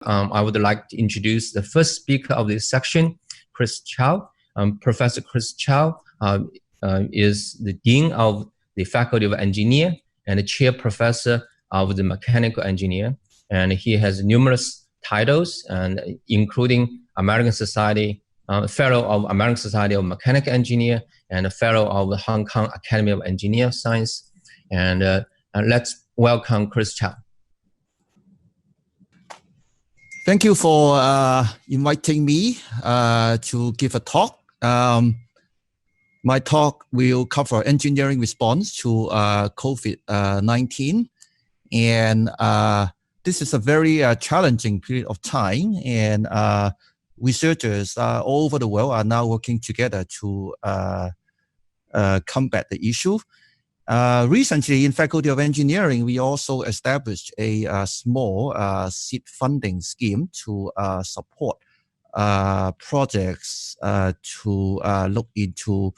I would like to introduce the first speaker of this section, Chris Chao. Professor Chris Chao is the Dean of the Faculty of Engineer and the Chair Professor of the Mechanical Engineer. And he has numerous titles, and including American Society, Fellow of American Society of Mechanical Engineer, and a Fellow of the Hong Kong Academy of Engineer Science. And let's welcome Chris Chao. Thank you for inviting me to give a talk. My talk will cover engineering response to COVID-19. And this is a very challenging period of time. And researchers all over the world are now working together to combat the issue. Recently, in Faculty of Engineering, we also established a small seed funding scheme to support projects to look into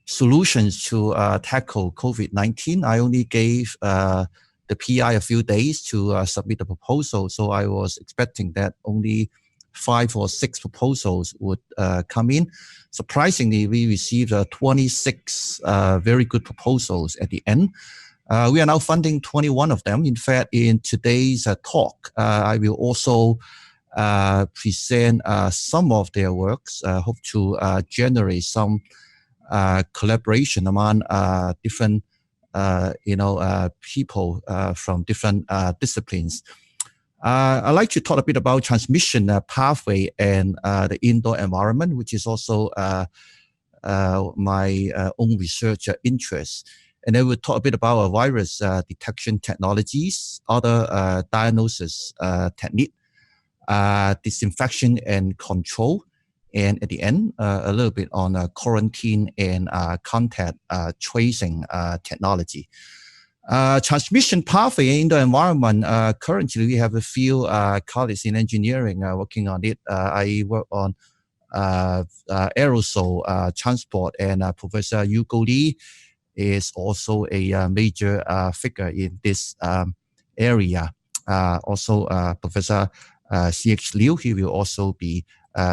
solutions to tackle COVID-19. I only gave the PI a few days to submit a proposal, so I was expecting that only 5 or 6 proposals would come in. Surprisingly, we received 26 very good proposals at the end. We are now funding 21 of them. In fact, in today's talk, I will also present some of their works. Hope to generate some collaboration among different people from different disciplines. I'd like to talk a bit about transmission pathway and the indoor environment, which is also my own research interest. And then we'll talk a bit about virus detection technologies, other diagnosis technique, disinfection and control, and at the end, a little bit on quarantine and contact tracing technology. Transmission pathway in the environment, currently we have a few colleagues in engineering working on it. I work on aerosol transport, and Professor Hugo Lee is also a major figure in this area. Also, Professor C.H. Liu, he will also be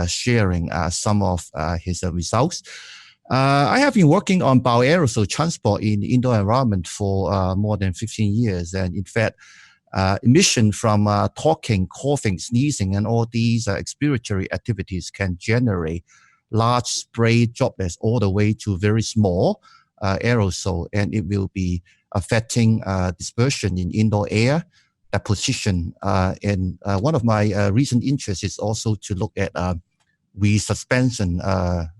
sharing some of his results. I have been working on bioaerosol transport in the indoor environment for more than 15 years. And in fact, emission from talking, coughing, sneezing, and all these expiratory activities can generate large spray droplets all the way to very small aerosol. And it will be affecting dispersion in indoor air, deposition. And one of my recent interests is also to look at resuspension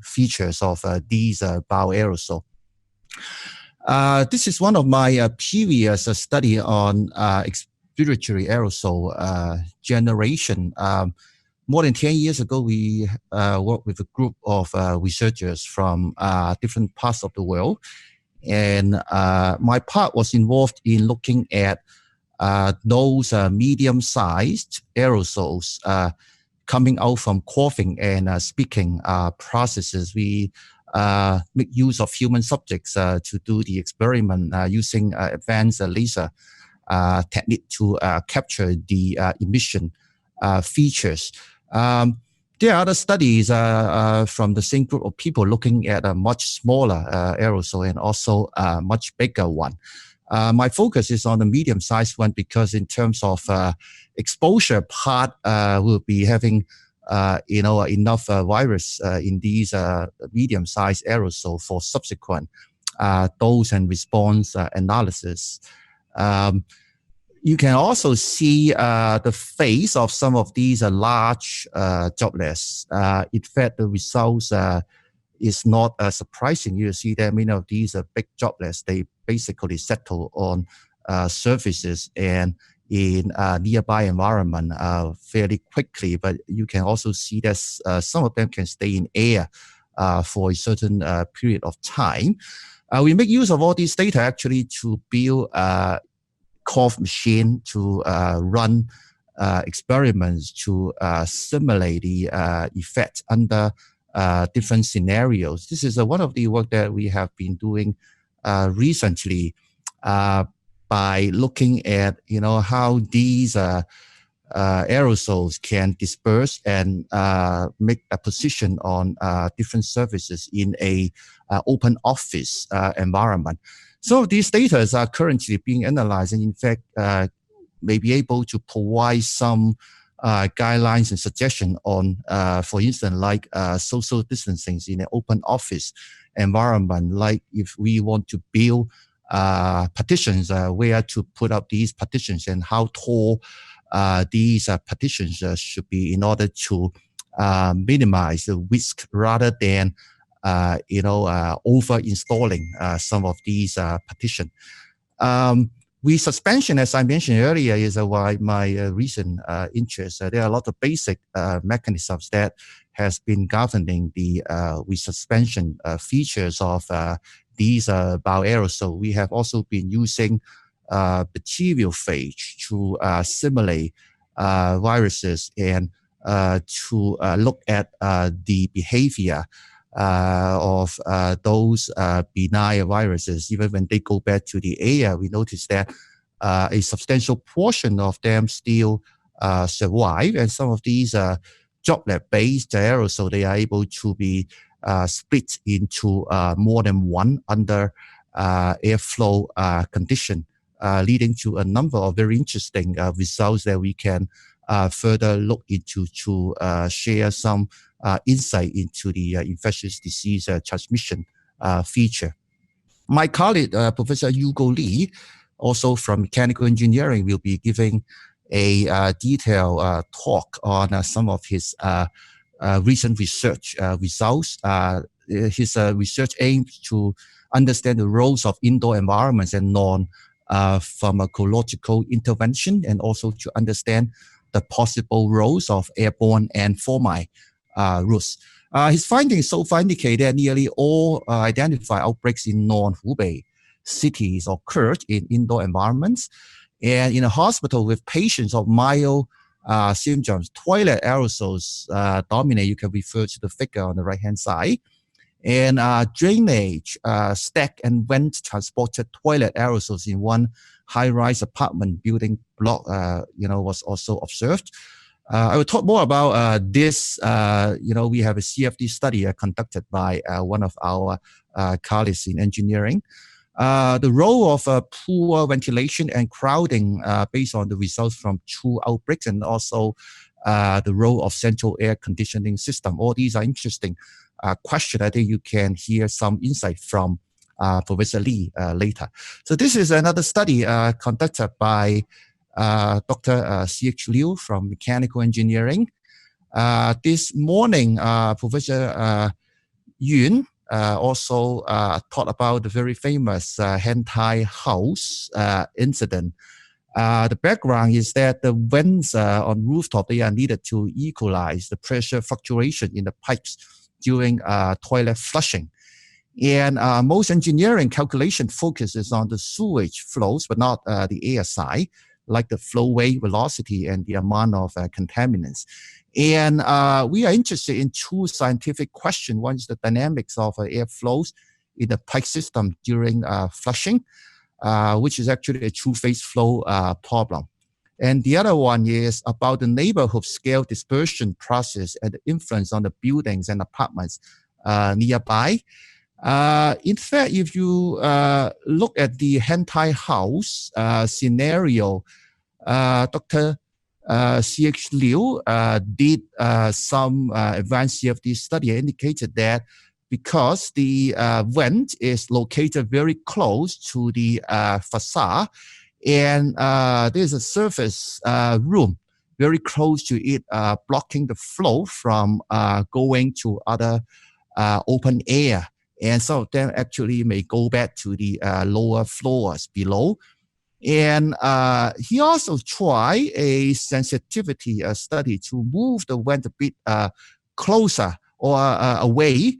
features of these bioaerosol. This is one of my previous study on expiratory aerosol generation. More than 10 years ago, we worked with a group of researchers from different parts of the world. And my part was involved in looking at those medium-sized aerosols coming out from coughing and speaking processes. We make use of human subjects to do the experiment using advanced laser technique to capture the emission features. There are other studies from the same group of people looking at a much smaller aerosol and also a much bigger one. My focus is on the medium-sized one because in terms of exposure part, we'll be having enough virus in these medium-sized aerosol for subsequent dose and response analysis. You can also see the phase of some of these large droplets. In fact, the results is not surprising. You see that many of these big droplets, they basically settle on surfaces and in nearby environment fairly quickly. But you can also see that some of them can stay in air for a certain period of time. We make use of all these data actually to build a cough machine to run experiments to simulate the effect under different scenarios. This is one of the work that we have been doing recently by looking at how these aerosols can disperse and make a position on different surfaces in a open office environment. So these data are currently being analyzed, and in fact, may be able to provide some guidelines and suggestion on, for instance, like social distancing in an open office environment. Like if we want to build partitions, where to put up these partitions and how tall these partitions should be in order to minimize the risk rather than over installing some of these partitions. Suspension, as I mentioned earlier, is why my recent interest. There are a lot of basic mechanisms that has been governing the suspension features of these bioaerosol. We have also been using bacteriophage to simulate viruses and to look at the behavior of those benign viruses. Even when they go back to the air, we notice that a substantial portion of them still survive, and some of these droplet-based aerosol, they are able to be split into more than one under airflow condition, leading to a number of very interesting results that we can further look into to share some insight into the infectious disease transmission feature. My colleague, Professor Hugo Lee, also from mechanical engineering, will be giving a detailed talk on some of his recent research results. His research aims to understand the roles of indoor environments and non-pharmacological intervention, and also to understand the possible roles of airborne and formine routes. His findings so far indicate that nearly all identified outbreaks in non-Hubei cities occurred in indoor environments. And in a hospital with patients of mild symptoms, toilet aerosols dominate. You can refer to the figure on the right-hand side. And drainage, stack and vent transported toilet aerosols in one high-rise apartment building block, was also observed. I will talk more about this. We have a CFD study conducted by one of our colleagues in engineering. The role of poor ventilation and crowding based on the results from 2 outbreaks, and also the role of central air conditioning system. All these are interesting questions. I think you can hear some insight from Professor Lee later. So this is another study conducted by Dr. C.H. Liu from mechanical engineering. This morning, Professor Yun also talked about the very famous Hentai House incident. The background is that the vents on rooftop, they are needed to equalize the pressure fluctuation in the pipes during toilet flushing. And most engineering calculation focuses on the sewage flows, but not the air side, like the flow rate, velocity, and the amount of contaminants. And we are interested in 2 scientific questions. One is the dynamics of air flows in the pipe system during flushing, which is actually a two-phase flow problem. And the other one is about the neighborhood scale dispersion process and the influence on the buildings and apartments nearby. In fact, if you look at the Hentai House scenario, Dr. C.H. Liu did some advanced CFD study indicated that because the vent is located very close to the facade, and there's a surface room very close to it, blocking the flow from going to other open air. And some of them actually may go back to the lower floors below. And he also tried a sensitivity study to move the vent a bit closer or away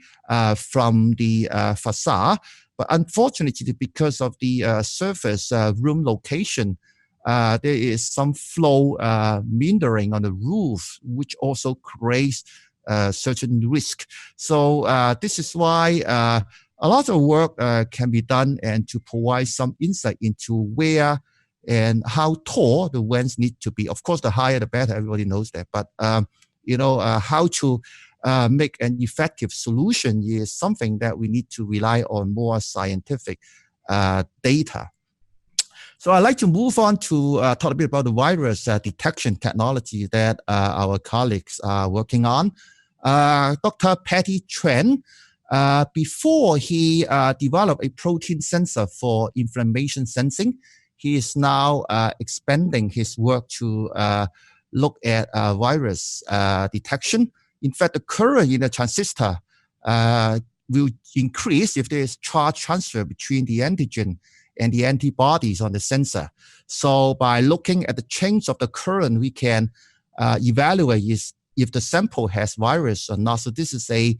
from the facade. But unfortunately, because of the surface room location, there is some flow meandering on the roof, which also creates certain risk. So this is why a lot of work can be done and to provide some insight into where and how tall the vents need to be. Of course, the higher the better, everybody knows that. But, how to make an effective solution is something that we need to rely on more scientific data. So I'd like to move on to talk a bit about the virus detection technology that our colleagues are working on. Dr. Patty Tran, before he developed a protein sensor for inflammation sensing, he is now expanding his work to look at virus detection. In fact, the current in a transistor will increase if there is charge transfer between the antigen and the antibodies on the sensor. So by looking at the change of the current, we can evaluate if the sample has virus or not. So this is a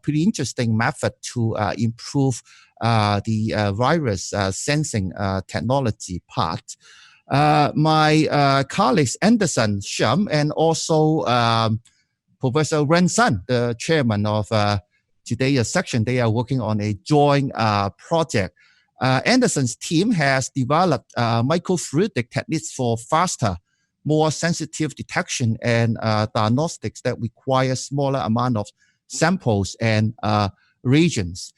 pretty interesting method to improve the virus sensing technology part. My colleagues Anderson Shum and also Professor Ren Sun, the chairman of today's section, they are working on a joint project. Anderson's team has developed microfluidic techniques for faster, more sensitive detection and diagnostics that require smaller amount of samples and reagents.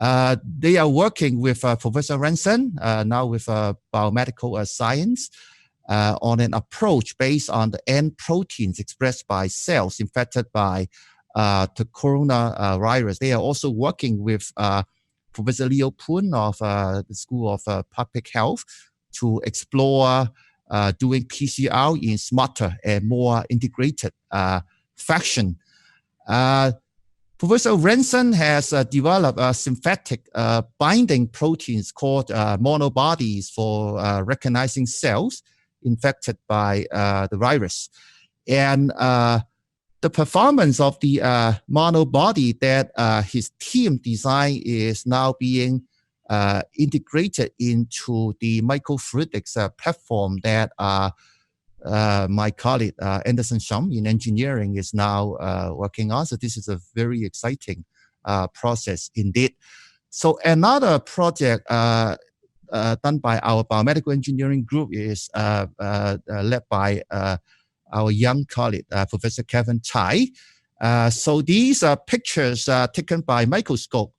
They are working with Professor Renson, now with biomedical science, on an approach based on the end proteins expressed by cells infected by the coronavirus. They are also working with Professor Leo Poon of the School of Public Health to explore doing PCR in smarter and more integrated fashion. Professor Renson has developed synthetic binding proteins called monobodies for recognizing cells infected by the virus. And the performance of the monobody that his team designed is now being integrated into the microfluidics platform that my colleague Anderson Shum in engineering is now working on. So this is a very exciting process indeed. So another project done by our biomedical engineering group is led by our young colleague, Professor Kevin Chai. So these are pictures taken by microscope.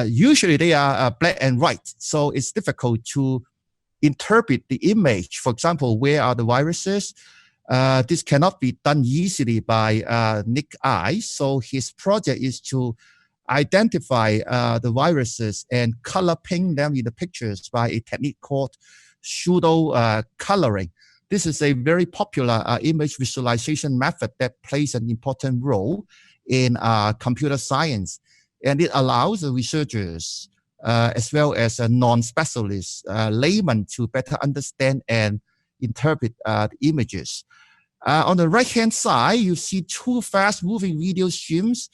Usually they are black and white, so it's difficult to interpret the image. For example, where are the viruses? This cannot be done easily by naked eye. So his project is to identify the viruses and color ping them in the pictures by a technique called pseudo coloring. This is a very popular image visualization method that plays an important role in computer science. And it allows the researchers, as well as non-specialists, laymen, to better understand and interpret the images. On the right-hand side, you see two fast-moving video streams.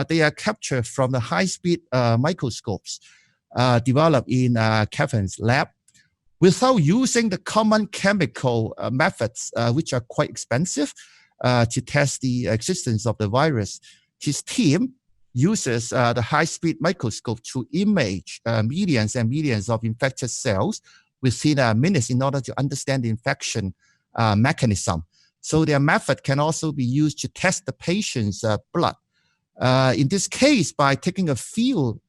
They are captured from the high-speed microscopes developed in Kevin's lab. Without using the common chemical methods, which are quite expensive to test the existence of the virus, his team uses the high-speed microscope to image millions and millions of infected cells within minutes in order to understand the infection mechanism. So their method can also be used to test the patient's blood. In this case, by taking a few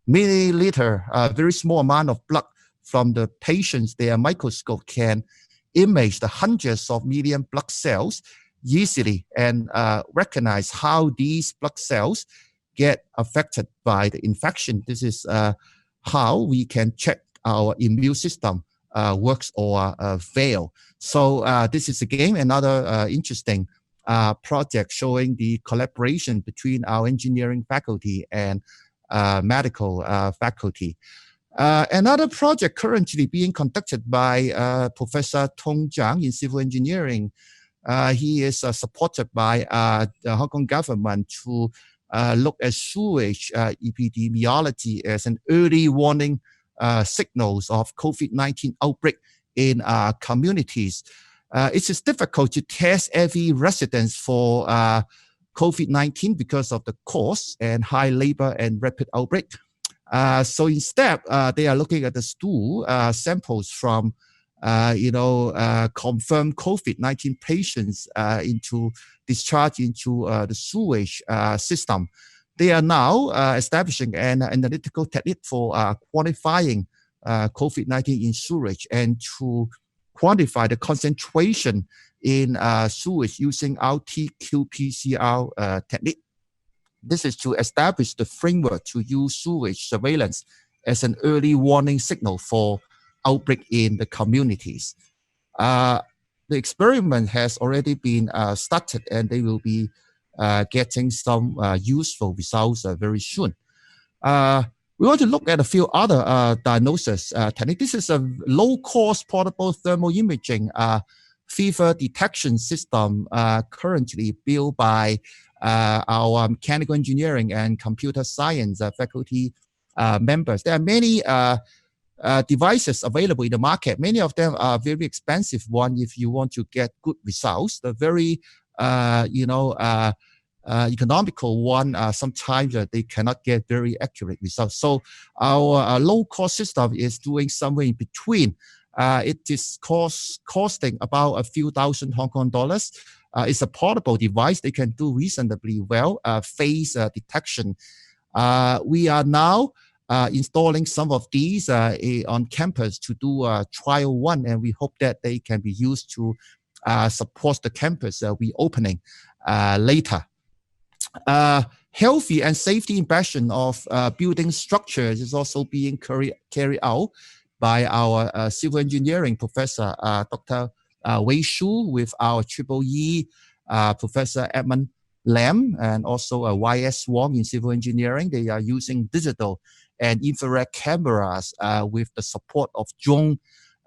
milliliter, a very small amount of blood from the patients, their microscope can image the hundreds of million blood cells easily and recognize how these blood cells get affected by the infection. This is how we can check our immune system works or fail. So this is again another interesting project showing the collaboration between our engineering faculty and medical faculty. Another project currently being conducted by Professor Tong Jiang in civil engineering. He is supported by the Hong Kong government to look at sewage epidemiology as an early warning signals of COVID-19 outbreak in communities. It is difficult to test every resident for COVID-19 because of the cost and high labor and rapid outbreak. So instead, they are looking at the stool samples from confirmed COVID-19 patients into discharge into the sewage system. They are now establishing an analytical technique for quantifying COVID-19 in sewage and to quantify the concentration in sewage using RT-qPCR technique. This is to establish the framework to use sewage surveillance as an early warning signal for outbreak in the communities. The experiment has already been started, and they will be getting some useful results very soon. We want to look at a few other diagnosis techniques. This is a low-cost portable thermal imaging fever detection system currently built by our mechanical engineering and computer science faculty members. There are many devices available in the market. Many of them are very expensive one if you want to get good results. The very economical one, sometimes they cannot get very accurate results. So our low-cost system is doing somewhere in between. It is costing about a few thousand Hong Kong dollars. It's a portable device. They can do reasonably well face detection. We are now installing some of these on campus to do trial one, and we hope that they can be used to support the campus reopening later. Healthy and safety inspection of building structures is also being carried out by our civil engineering professor, Dr. Wei Shu, with our EEE Professor Edmund Lam, and also Y.S. Wong in civil engineering. They are using digital and infrared cameras with the support of drone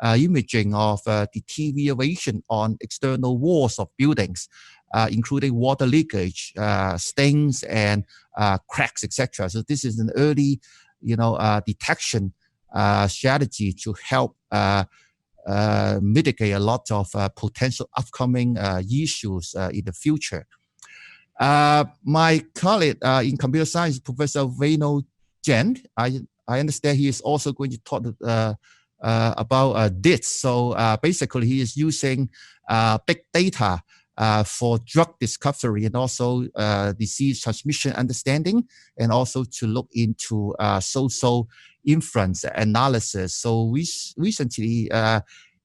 imaging of deterioration on external walls of buildings, including water leakage, stains, and cracks, etc. So this is an early, detection strategy to help mitigate a lot of potential upcoming issues in the future. My colleague in computer science, Professor Veno Jen, I understand he is also going to talk about this. So basically, he is using big data for drug discovery and also disease transmission understanding, and also to look into social influence analysis. So recently,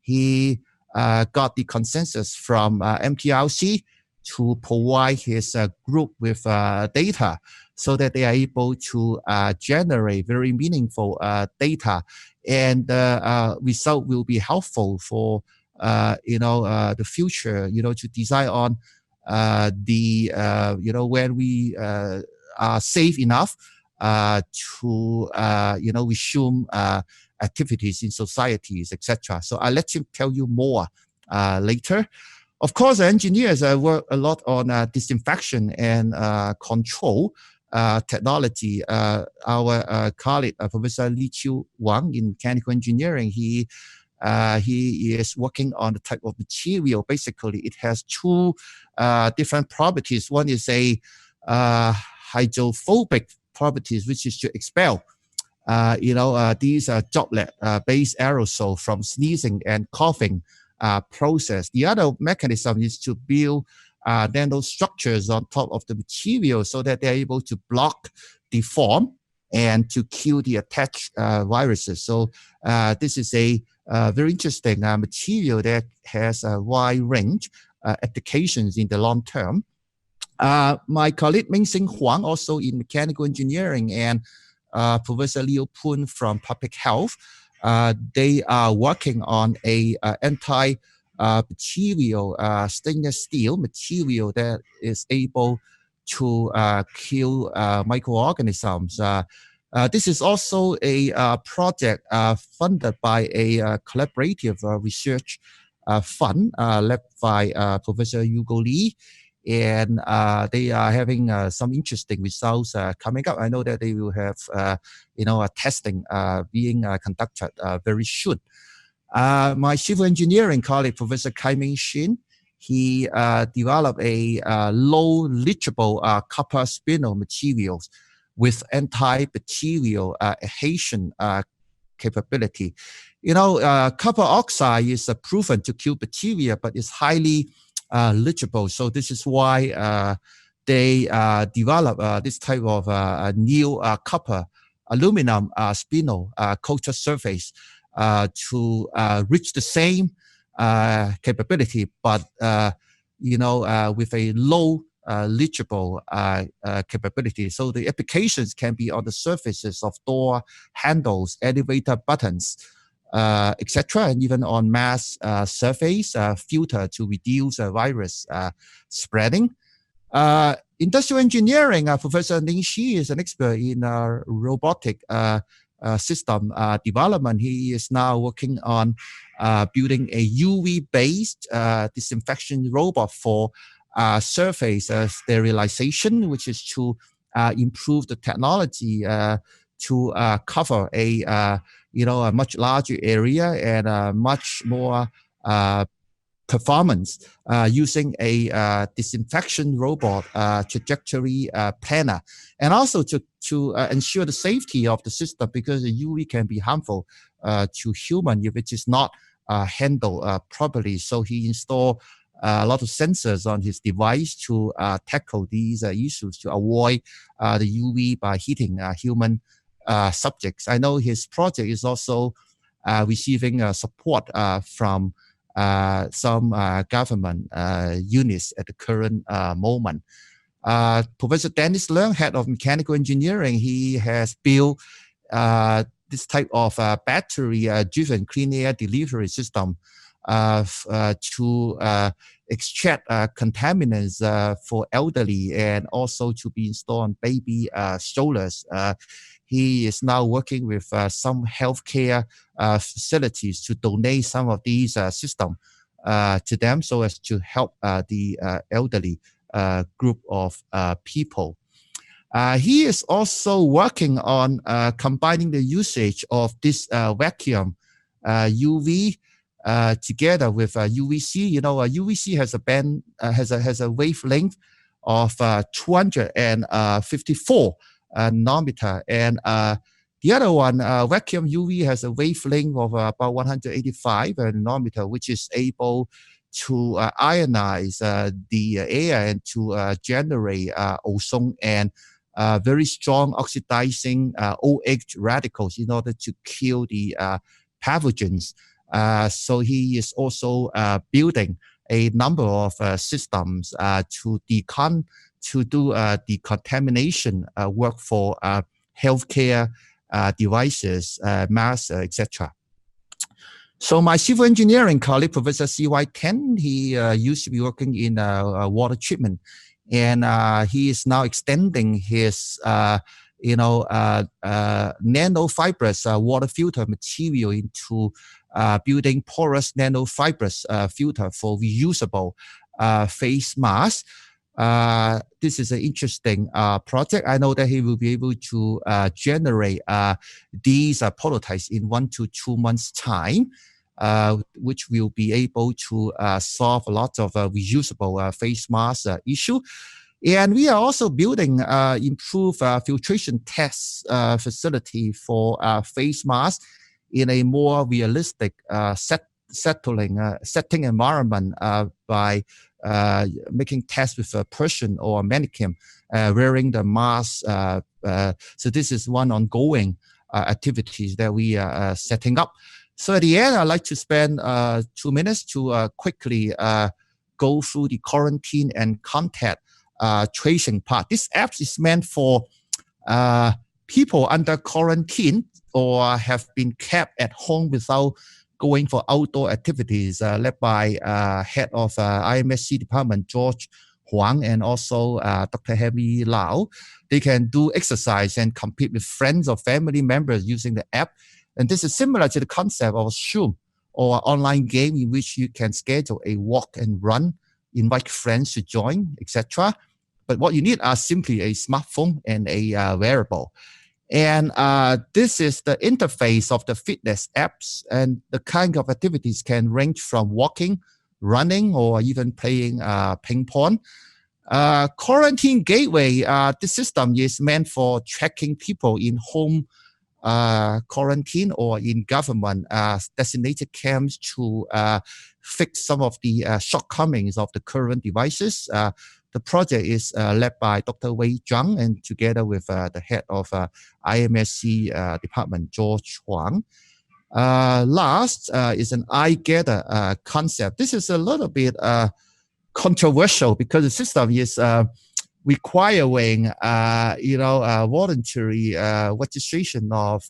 he got the consensus from MTRC to provide his group with data so that they are able to generate very meaningful data, and the result will be helpful for the future, to design on when we are safe enough to resume activities in societies, etc. So I'll let him tell you more later. Of course, engineers work a lot on disinfection and control technology. Our colleague, Professor Li Chiu Wang in mechanical engineering, he is working on the type of material. Basically, it has two different properties. One is a hydrophobic properties, which is to expel these droplet-based aerosol from sneezing and coughing process. The other mechanism is to build nanostructures on top of the material so that they're able to block, deform, and to kill the attached viruses. So this is a very interesting material that has a wide range applications in the long term. My colleague Ming-Sing Huang, also in mechanical engineering, and Professor Liu Pun from public health, they are working on a anti-bacterial stainless steel material that is able to kill microorganisms. This is also a project funded by a collaborative research fund led by Professor Hugo Lee, and they are having some interesting results coming up. I know that they will have testing being conducted very soon. My civil engineering colleague, Professor Kai Ming Shin, he developed a low leachable copper spinel materials with anti-bacterial adhesion capability. Copper oxide is proven to kill bacteria, but it's highly leachable. So this is why they develop this type of new copper aluminum spinel coated surface to reach the same capability, but with a low leachable capability. So the applications can be on the surfaces of door handles, elevator buttons, etc., and even on mass surface filter to reduce virus spreading. Industrial engineering, Professor Ning Shi is an expert in robotic system development. He is now working on building a UV-based disinfection robot for surface sterilization, which is to improve the technology to cover a much larger area and much more performance using a disinfection robot trajectory planner, and also to ensure the safety of the system, because the UV can be harmful to human if it is not handled properly. So he installed a lot of sensors on his device to tackle these issues, to avoid the UV by hitting human subjects. I know his project is also receiving support from some government units at the current moment. Professor Dennis Leung, head of mechanical engineering, he has built this type of battery-driven clean air delivery system to extract contaminants for elderly, and also to be installed on baby strollers. He is now working with some healthcare facilities to donate some of these systems to them, so as to help the elderly group of people. He is also working on combining the usage of this vacuum UV together with UVC. UVC has a band has a wavelength of 254 nanometer, and the other one, vacuum UV, has a wavelength of about 185 nanometer, which is able to ionize the air and to generate ozone and very strong oxidizing OH radicals in order to kill the pathogens. So he is also building a number of systems to do decontamination work for healthcare devices, masks, etc. So my civil engineering colleague, Professor C.Y. Ten, he used to be working in water treatment, and he is now extending his nanofibrous water filter material into building porous nanofibrous filter for reusable face masks. This is an interesting project. I know that he will be able to generate these prototypes in 1 to 2 months' time, which will be able to solve a lot of reusable face mask issue. And we are also building improved filtration test facility for face masks in a more realistic setting environment by making tests with a person or a mannequin wearing the mask. So this is one ongoing activities that we are setting up. So at the end, I'd like to spend 2 minutes to quickly go through the quarantine and contact tracing part. This app is meant for people under quarantine or have been kept at home without going for outdoor activities, led by head of IMSC department, George Huang, and also Dr. Heavy Lau. They can do exercise and compete with friends or family members using the app. And this is similar to the concept of Zoom or online game in which you can schedule a walk and run, invite friends to join, etc. But what you need are simply a smartphone and a wearable. And this is the interface of the fitness apps, and the kind of activities can range from walking, running, or even playing ping pong. Quarantine Gateway, this system is meant for tracking people in home quarantine or in government designated camps to fix some of the shortcomings of the current devices. The project is led by Dr. Wei Zhang and together with the head of IMSC department, George Huang. Last is an eye gather concept. This is a little bit controversial because the system is requiring, voluntary registration of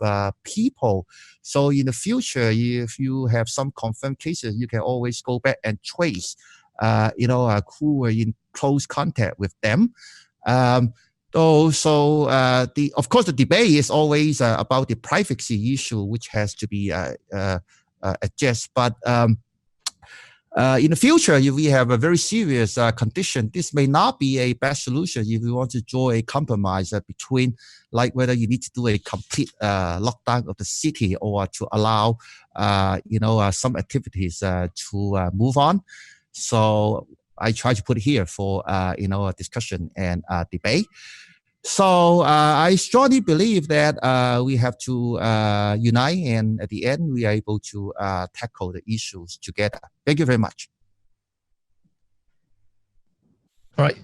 people. So in the future, if you have some confirmed cases, you can always go back and trace, who were in close contact with them. Of course, the debate is always about the privacy issue, which has to be addressed. But in the future, if we have a very serious condition, this may not be a best solution if we want to draw a compromise between, like whether you need to do a complete lockdown of the city or to allow, some activities to move on. So I try to put it here for, a discussion and debate. So I strongly believe that we have to unite, and at the end, we are able to tackle the issues together. Thank you very much. All right.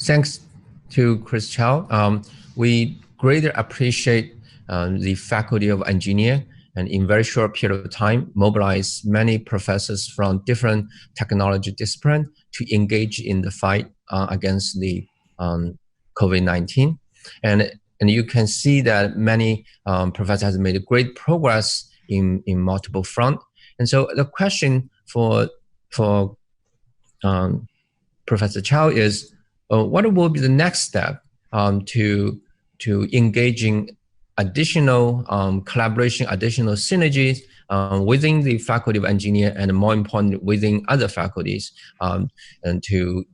Thanks to Chris Chao. We greatly appreciate the Faculty of Engineering, and in very short period of time, mobilize many professors from different technology disciplines to engage in the fight against the COVID-19. And you can see that many professors have made great progress in multiple fronts. And so the question for Professor Chao is, what will be the next step to engaging additional collaboration, additional synergies within the Faculty of Engineering, and more importantly, within other faculties, and to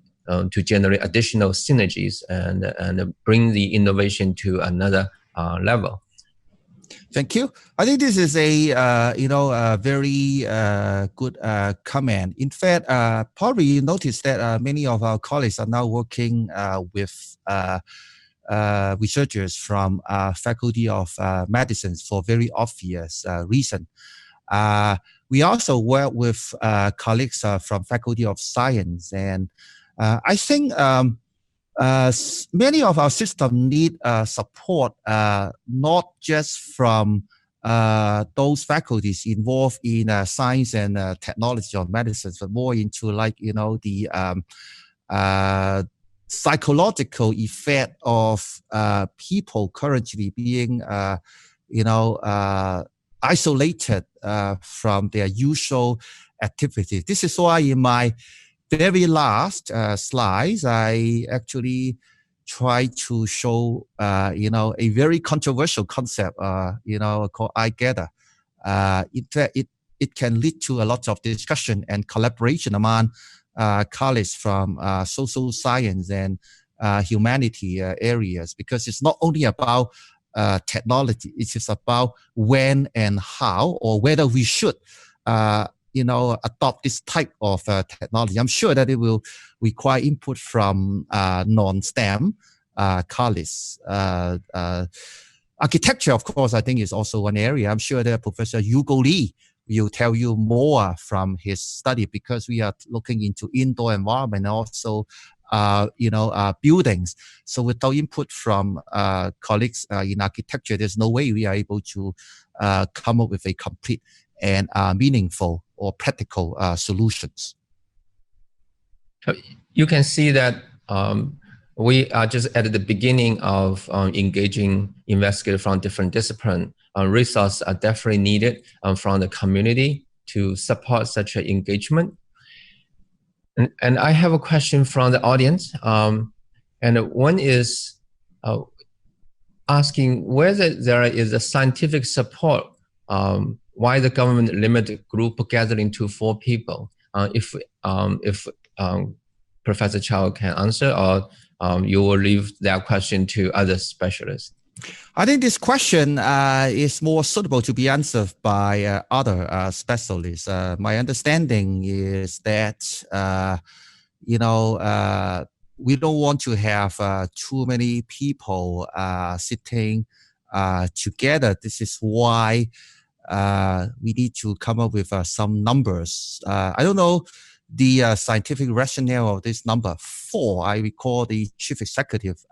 generate additional synergies and bring the innovation to another level. Thank you. I think this is a very good comment. In fact, probably you noticed that many of our colleagues are now working with researchers from Faculty of Medicine for very obvious reason. We also work with colleagues from Faculty of Science, and I think many of our systems need support, not just from those faculties involved in science and technology or medicine, but more into the psychological effect of people currently being, isolated from their usual activities. This is why in my very last slides, I actually try to show, a very controversial concept, called I gather. In fact, it can lead to a lot of discussion and collaboration among colleagues from social science and humanity areas, because it's not only about technology, it is about when and how, or whether we should adopt this type of technology. I'm sure that it will require input from non-STEM colleagues. Architecture, of course, I think is also one area. I'm sure that Professor Hugo Lee will tell you more from his study, because we are looking into indoor environment and also buildings. So without input from colleagues in architecture, there's no way we are able to come up with a complete and meaningful or practical solutions. You can see that we are just at the beginning of engaging investigators from different disciplines. Resources are definitely needed from the community to support such an engagement. And I have a question from the audience. And one is asking whether there is a scientific support why the government limited group gathering to 4 people. If Professor Chao can answer, or you will leave that question to other specialists. I think this question is more suitable to be answered by other specialists. My understanding is that, we don't want to have too many people sitting together. This is why we need to come up with some numbers. I don't know the scientific rationale of this number 4. I recall the chief executive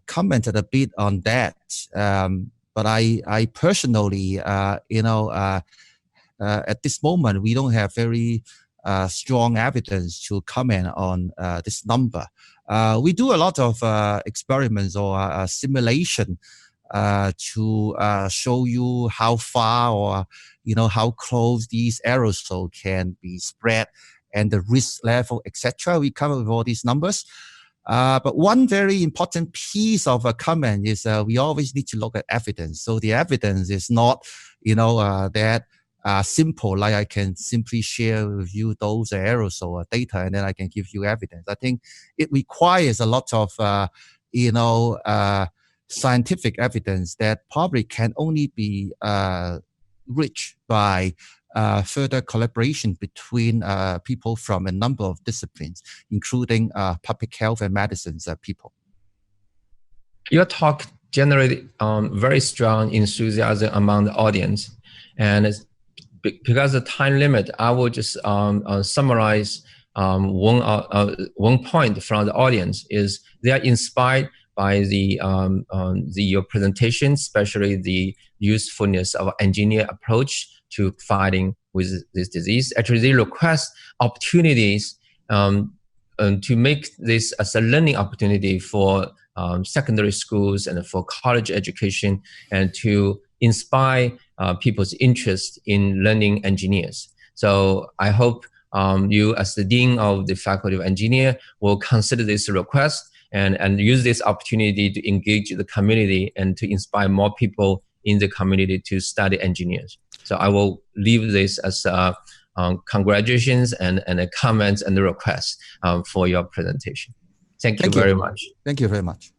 commented a bit on that. But I personally, at this moment, we don't have very strong evidence to comment on this number. We do a lot of experiments or simulation to show you how far or how close these aerosol can be spread and the risk level, etc. We come up with all these numbers. But one very important piece of a comment is we always need to look at evidence. So the evidence is not, that simple, like I can simply share with you those aerosol data and then I can give you evidence. I think it requires a lot of, scientific evidence that probably can only be reached by further collaboration between people from a number of disciplines, including public health and medicine people. Your talk generated very strong enthusiasm among the audience. And because of the time limit, I will just summarize one point from the audience is they are inspired by your presentation, especially the usefulness of engineer approach to fighting with this disease. Actually, they request opportunities to make this as a learning opportunity for secondary schools and for college education, and to inspire people's interest in learning engineers. So I hope you, as the Dean of the Faculty of Engineering, will consider this request and use this opportunity to engage the community and to inspire more people in the community to study engineers. So I will leave this as congratulations and comments and requests for your presentation. Thank you very much. Thank you very much.